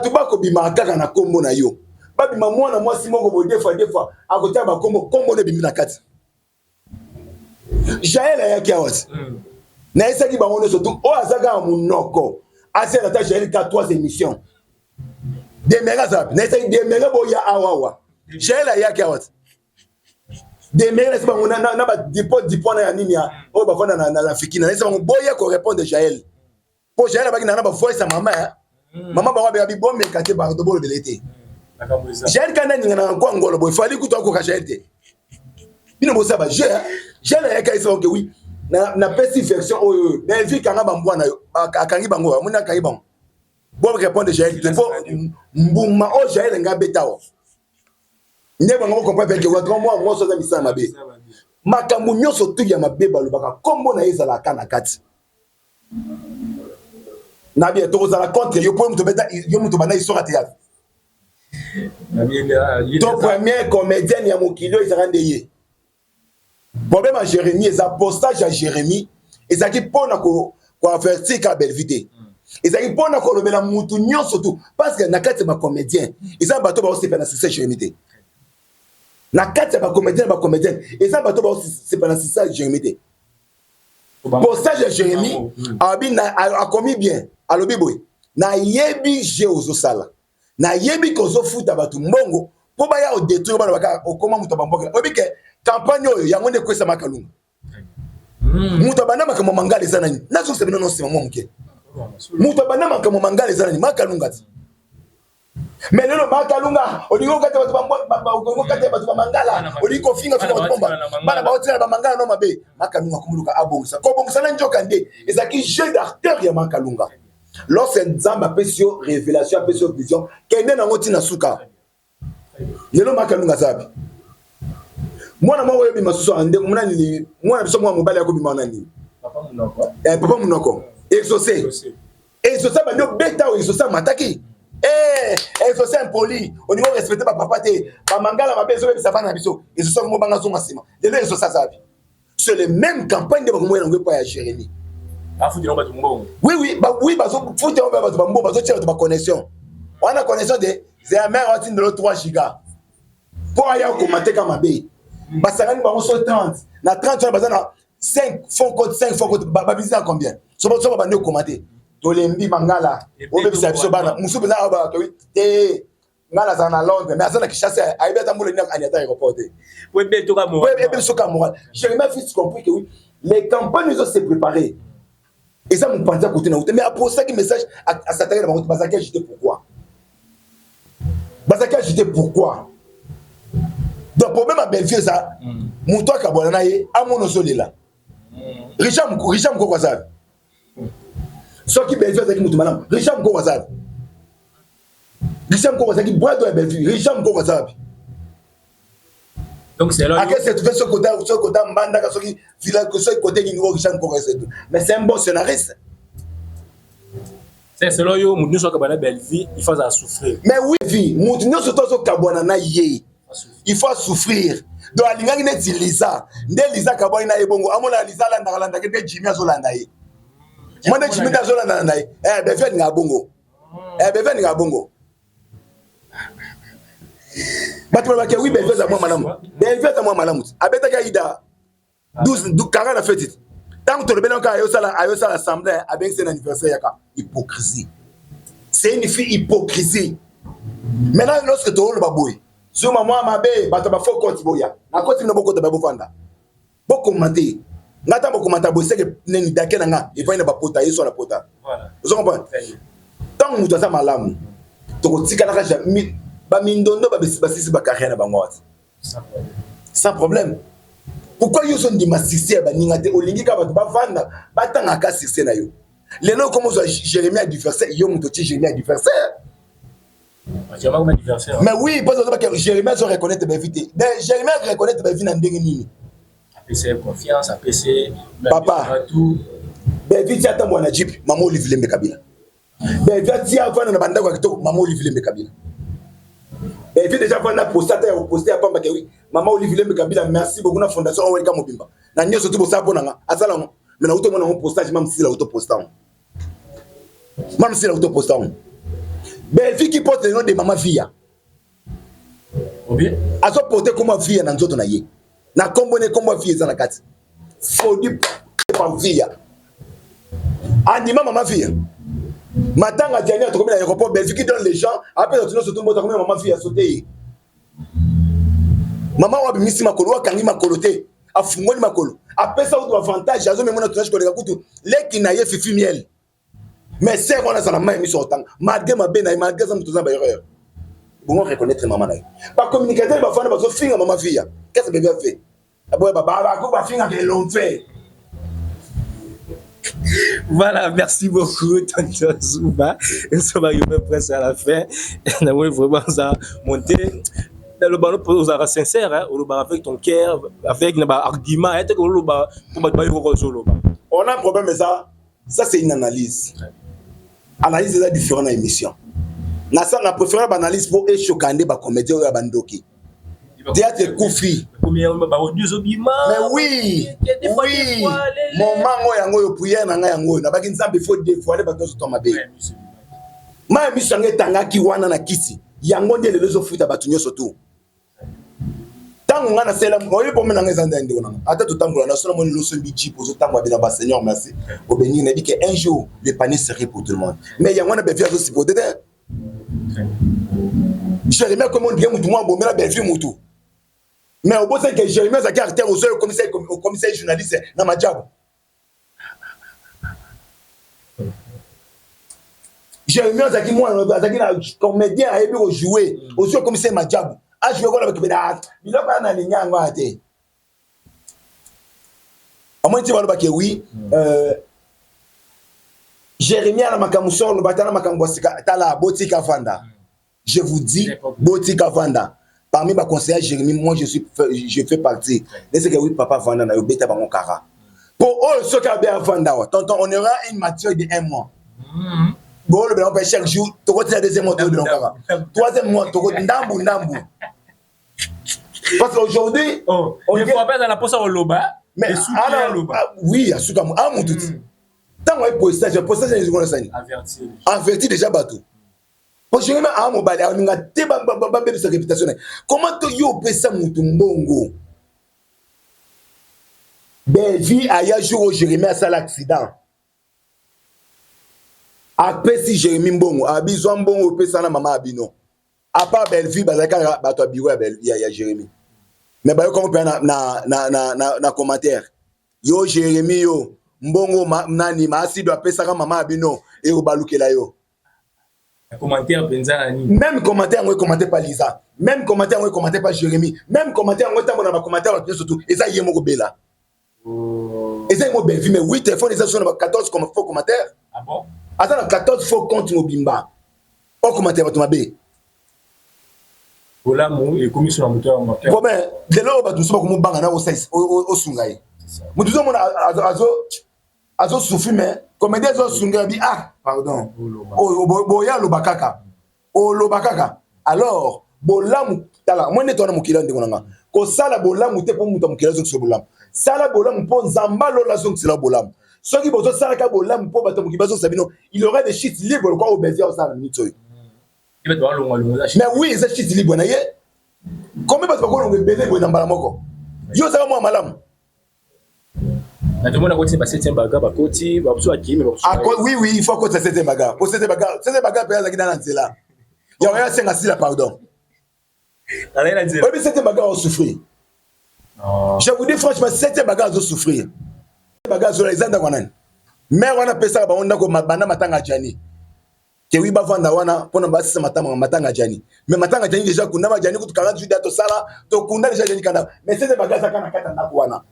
Tu vas kobima kaka na kombo na yo. Ba bima mwana mwasi moko bo des fois a côté ba kombo ne bimi na kati. Jaël ya kiawasi. Na esaki ba ngono surtout o azaka munoko. Ase na ta Jaël ka 3 émissions. De mega zap. Na esaki de mega bo ya awawa. Jaël ya kiawasi. De mega se ba ngona na ba dipot na ya nini ya o ba fana na la fikina. Na esaki ba boya ko répondre Jaël. Pour Jaël baki na ba voice sa maman. Maman ba ba bi bombe kate ba do bolo belete. Jaël kana ninga na ko ngolo boy fali kuto ko ka Jaël te. Bino bo sa ba Jaël ya ka isa que oui. Na pesi version o Belleville kanga ba mbwana yo akangi bango amuna kangi bango. Bo répondre Jaël te fo mbuma o Jaël nga betawo. Ne bango comprendre que wa moi moi so za misana mabe. Makambu nyoso tu ya mabe ba lobaka kombo na ezala kana kati. Nabia to za la contre yo pour muto bana histoire théâtre. Ton premier comédien ya mokilo izarande ye. Problème à Jérémie, les apostage à Jérémie, et ça qui pona ko avertir ka Belleville. Et ça qui pona ko lobela mutu nyon surtout parce que nakati ma comédien, ils ont bateau ba aussi faire c'est Jérémie. Nakati ba comédien et ça bateau ba aussi c'est pas c'est Jérémie. Postage à Jérémie a commis bien. Alobi boy na yebi je ozosala na yebi kozo futa batu mbongo po ba ya o détruire bana baka okoma muto bamboka obi ke campagne oyo yango ne kwesa makalunga muto bana makamo mangale sana ni nazo sebino no sima momuke muto bana makamo mangale sana ni makalunga ti Mais lelo makalunga olingo kate batu bambo kate batu bamangala olingo finga bomba bana baotela bamangala no mabe makalunga kumuluka abongisa ko bongisa na njoka nde ezaki jeu d'acteur ya makalunga lorsque nzamba pesio révélation pesio vision kende na ngoti na suka lelo makalunga zabi mwana mwa oyebi masusu ande mwana ni mwana biso mwa mobali yako bima nani papa munoko exaucé bando beta o exaucé mataki exaucé impoli au niveau respecté par papa te ba mangala mabezo be savana biso exaucé mo banga zonga sima lelo exaucé zabi c'est le même campagne de bakomo yango pa ya Jérémie
afuti no batu mbongo
oui bazo futi on batu bambo bazo tira de connexion on a connexion de jamais on de 3 giga pour aller commenter comme mabe basangani bango so 30 na 30 bazana 5 fond code 5 fond code babisa combien so ba ne commenter tolembi mangala obebisa biso bana musu beza aba to ngala za na Londres mais azana kishasa aibeta mule ni anyata aéroport
oui beto ka mo
oui beto ka moral j'ai même fait compris que oui les campagnes ont se préparer et ça me pensait côté na mais après ça qui message à s'attaquer dans votre bazaka j'étais pourquoi donc problème à Belgique ça muto akabona na ye amono solela Richard ko kwa ça soki Belgique azaki mutu malamu Richard ko kwa ça Richard ko kwa ça ki boîte de Belgique Richard ko kwa ça
donc c'est là
à cette ce côté mbanda ka soki village ko soki côté ni Richard ko kwa ça mais c'est un bon scénariste
c'est là yo mutu so ka bana Belgique il faut ça souffrir
mais oui vie mutu nyo so to kabona na ye il faut souffrir donc alingaki neti Lisa nde Lisa kabona na ebongo amona Lisa landa ke Jimmy azolanda ye mwana Jimmy azolanda na ye befe ni ngabongo befe ni ngabongo batu ba ke oui befe za mwa malamu abeta ka ida 12 kanga na fête tant que tolobela ka ayo sala assemblée avec son anniversaire yaka hypocrisie c'est une fille hypocrisie maintenant lorsque tu le baboy sur maman mabe bato ba fo compte boya na compte na boko ba bofanda boko commenter ngata boko commenter bo seke neni dake nga il va na ba pota yeso na pota voilà vous comprenez tant mutu za malamu to ko tika na ka jami ba mindondo ba basisi ba carrière na bango sans problème pourquoi yo son di masisi ba ningate olingi ka bato ba vanda batanga ka sisi na yo lelo comme zo Jérémie adversaire yo mutu ti Jérémie adversaire. Mais oui, parce que Jérémie se reconnaît de vite. Mais Jérémie reconnaît de vite dans nini.
APC confiance, APC
papa. Ben vite attends moi na Jeep, maman Olivier Mbekabila. Ben vite avant na banda kwa kitoko maman Olivier Mbekabila. Ben vite déjà avant na poster à pamba que oui, maman Olivier Mbekabila merci beaucoup na fondation Owelka Mobimba. Na nyoso tu bosa ponanga, asala ngo. Mais na auto mona on postage même si la auto postant. Même si la auto postant. Belgique qui porte le nom de maman Via.
Bien.
Azo porter comme Via dans nzoto na ye. Na kombone comme Via za na kati. Fodi par Via. Anima maman Via. Matanga dernière to comme l'aéroport Belgique donne les gens après tu nous surtout comme maman Via sauter. Maman wa bimisi makolo wa kangi makolo te. Afungoni makolo. Après ça autre avantage azo memona tunashiko koleka kutu. Leki na ye fifi miel. Mais c'est qu'on a ça la main mis sur le temps. Malgré ma benne, malgré ça, nous faisons des erreurs. Bon, on reconnaître maman. Par communicateur, il va faire des filles à maman fille. Qu'est-ce que bébé fait?
Voilà, merci beaucoup, Tonton Zouba. Nous sommes arrivés presque à la fin. On a vraiment ça monter. Le ballon pour nous sincère, avec ton cœur, avec un argument,
on a un problème, mais ça c'est une analyse. Analyse est différente dans l'émission. On a préféré l'analyse pour échoquer les comédiens et bandoki. Théâtre Koufi. Mais oui, oui. Mon mango yango yo prière na nga yango na baki nzambe faut deux fois les bateaux sur ma bé. Ma émission tanga ki wana na kisi. Yango ndele lezo futa batunyo surtout. Tango ngana sela ngoyo po mena ngeza ndende wana. Ata tutambola na solo moni loso biji pozo tango abina ba Seigneur merci. Au béni na dit que un jour le panier serait pour tout le monde. Mais yango na befia aussi pour dedans. Jérémie comment dire mutu moi bomela befi mutu. Mais au bout c'est que Jérémie a caractère au commissaire journaliste na majabo. Jérémy azaki moi azaki na comédien a ébé jouer aussi comme c'est Madjabou a joué quoi avec beda biloko na linya ngo ate amon ti balo baké oui Jérémy na makamuso lo batana makambosika tala botika vanda je vous dis botika vanda parmi ma conseillers Jérémy moi je fais partie de ce que oui papa vanda na yo beta bango kara pour eux ceux qui a bien vanda tonton on aura une maturité de 1 mois. Bon, le blanc chaque jour, tu vois, la deuxième mois, troisième mois, tu vois, ndambu. Parce qu'aujourd'hui,
on ne faut pas dans la poste au loba.
Mais oui, à Soukamou, à mon tout. Tant que postage, averti déjà bateau. Pour je remets à mon balai, on a des bababababé de sa réputation. Comment tu y ça moutumbongo? Ben, vie à ya jour où je remets à ça l'accident. Après si Jérémy Mbongo a besoin Mbongo pesa na mama abino à part Belleville bazaka ba to biwa Belleville ya Jérémy mais ba yo comme na commentaire yo Jérémy yo Mbongo nani ma si doit pesa na mama abino et o balukela yo
commentaire benza ni
même commentaire on commenter pas Lisa même commentaire on commenter pas Jérémy même commentaire on tambo na ba commentaire surtout et ça yemo ko bela et ça mo Belleville mais 8 téléphones et ça sur 14 comme faux commentaire
ah bon.
Attends, 14 fois contre Mobimba. On commentaire à ton bé.
Voilà, mon et commis sur la moteur.
Bon, ben, dès lors, tu sais comment bangana au Sungai. Nous disons, azo souffri, mais comme des autres Sungai, ah, pardon. Boya Lobakaka. O Lobakaka. Alors, Bolam, tala, moi, n'est-on mon kilan de Monanga. Ko sala Bolam, ou te pour mouton kilan sur Bolam. Sala Bolam, pour Zambalo, la zone, c'est la Bolam. Ceux qui vont se faire un bolam pour battre mon Sabino, il aurait des shit libres au Bézia au San Mitoy. Mais oui, c'est shit libre. Combien de fois on est bébé pour Nambalamoko? Yo, ça va moi, madame. Oui, il faut que ça cette bagarre. Pour cette bagarre, il y a là. Il y a rien à dire, pardon. Oui, cette bagarre a souffert. Je vous dis franchement, cette bagarre a souffert. Bagage sur les anda kwanan mais wana pesa ba onda ko mabanda matanga jani ke wi bavanda wana pona basisa matanga jani mais matanga jani déjà kuna ma jani kutu 48 dato sala to kuna déjà jani kana mais c'est des bagages kana kata na wana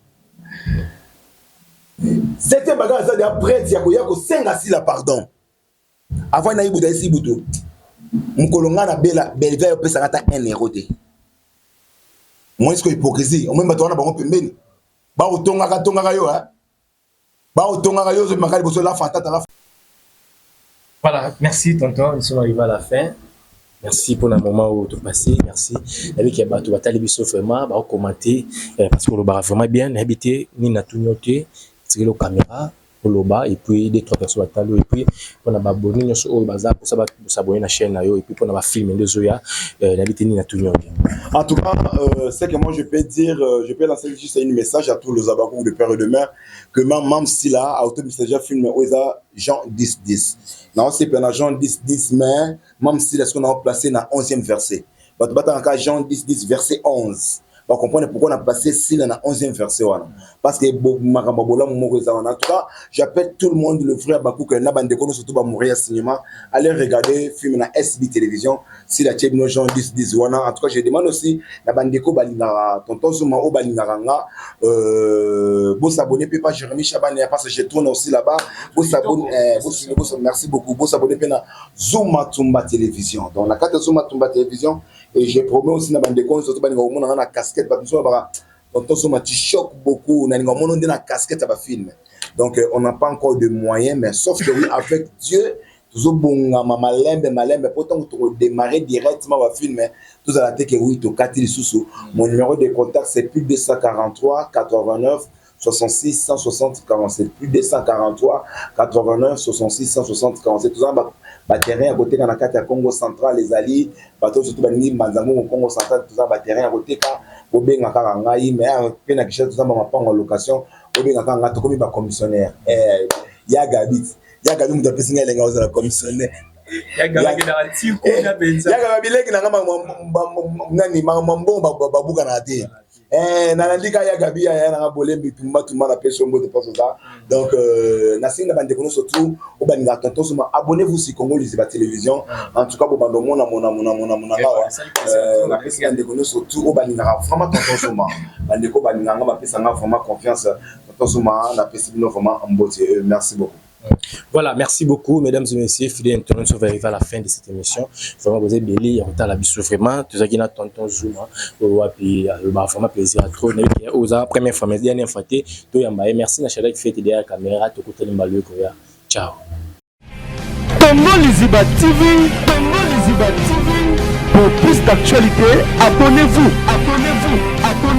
c'était bagage ça d'après ya ko senga si la pardon avant na ibuda isi buto mkolonga na bela belva yo pesa kata 1 euro te moi est-ce que hypocrisie on même batona bango pembeni ba otonga yo hein.
Voilà, merci tonton, nous sommes arrivés à la fin. Merci pour le moment où tu passé, merci. Avec les bateaux, tu as vraiment commenté parce que le bar vraiment bien habité, ni na tout noté, tirer la caméra, le bas et puis des trois personnes à et puis on a abonné sur le bazar pour s'abonner à la chaîne et puis on a filmé les zoya habité ni na tout noté.
En tout cas, c'est que moi je peux dire, je peux lancer juste un message à tous les abakou de père et de mère que même si là, à autobus déjà filmé Oisa Jean 10-10. Non, c'est pas Jean 10-10, mais même si là, ce qu'on a placé dans 11e verset. Jean 10-10, verset 11. On comprend pourquoi on a placé si dans 11e verset. Parce que en tout cas, j'appelle tout le monde, le frère Bakou, que Nabandeko, surtout Mourir Cinéma, allez regarder le film dans SB Télévision, si la Tchèbino Jean 10-10. En tout cas, je demande aussi, Nabandeko Balinara, Tonton Zouma O Balinaranga, bon s'abonner, pas Jérémy Chaban, parce que je tourne aussi là-bas. Bon s'abonner, merci beaucoup. Bon s'abonner, Zouma Tumba Télévision. Donc, la carte Zouma Tumba Télévision, et je promets aussi Nabandeko, surtout Balinara, la casquette, tonton Soma, tu choques beaucoup, on a une casquette à la film. Donc, on n'a pas encore de moyens, mais sauf que oui, avec Dieu, toujours bon, malembe, pourtant, tu démarrer directement à film, tout à la tête que oui, tu as sous. Mon numéro de contact, c'est plus 243 89 66 160 47. Plus 243 89 66 160 47. Tout ça, terrain à côté, dans la carte à Congo central, les alliés, bateau surtout Bani, Manzango au Congo central, tout ça, terrain à côté, au Benga Ngai, mais à peine tout ça, on pas en location, au Benga Ngai, comme un commissionnaire. Yagabit, Yagabit, vous avez signé les gars de la commissionnaire. Yagabit, Yagabit, nalandika ya gabi ya na bolembi tumba na peso mbote pas ça. Donc na singa bande kono surtout au baninga tonton suma abonnez-vous sur Congo Liziba télévision. En tout cas bo bando mona na pesi bande kono surtout au baninga vraiment tonton suma. Bande ko baninga ma pesa nga vraiment confiance tonton suma na pesi bino vraiment mbote. Merci beaucoup.
Voilà, merci beaucoup, mesdames et messieurs. Fidèles internautes, on va arriver à la fin de cette émission. Vraiment, vous êtes belé, on t'a la bisou vraiment. Tout ça qui n'a tonton Zuma, puis vraiment plaisir à trop. Aux première fois, mais dernière fois, tout yambaye. Merci Nachala qui fait derrière la caméra, tout côté l'imbalou koya. Ciao.
Congo Liziba TV, Congo Liziba TV. Pour plus d'actualité, abonnez-vous, abonnez-vous, abonnez-vous.